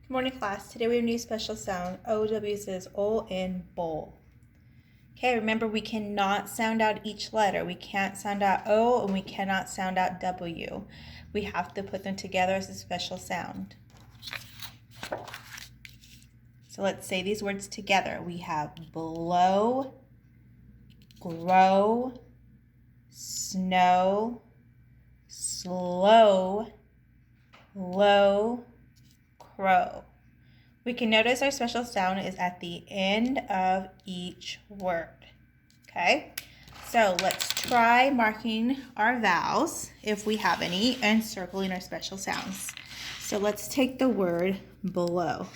Good morning, class. Today we have a new special sound. OW says O in bowl. Okay, remember we cannot sound out each letter. We can't sound out O and we cannot sound out W. We have to put them together as a special sound. So let's say these words together. We have blow, grow, snow, slow, low, crow. We can notice our special sound is at the end of each word. Okay, so let's try marking our vowels, if we have any, and circling our special sounds. So let's take the word below.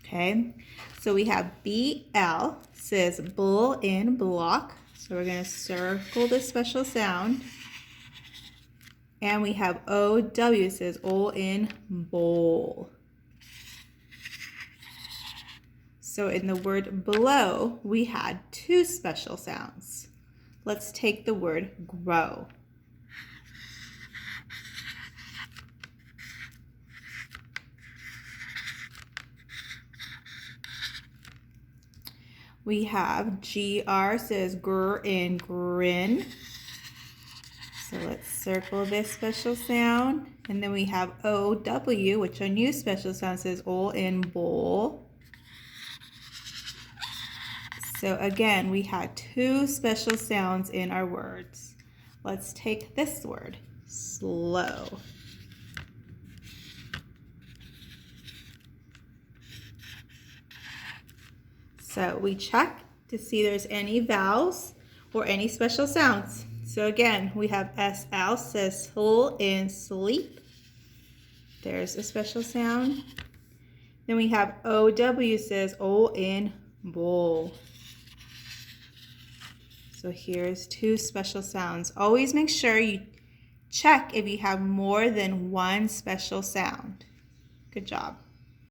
Okay, so we have BL, says bull in block. So we're going to circle this special sound. And we have OW, says O in bowl. So in the word below, we had two special sounds. Let's take the word grow. We have GR, says gr in grin. So let's circle this special sound. And then we have OW, which our new special sound says O in bowl. So again, we had two special sounds in our words. Let's take this word, slow. So we check to see there's any vowels or any special sounds. So again, we have SL, says full in sleep. There's a special sound. Then we have OW, says O in bowl. So here's two special sounds. Always make sure you check if you have more than one special sound. Good job.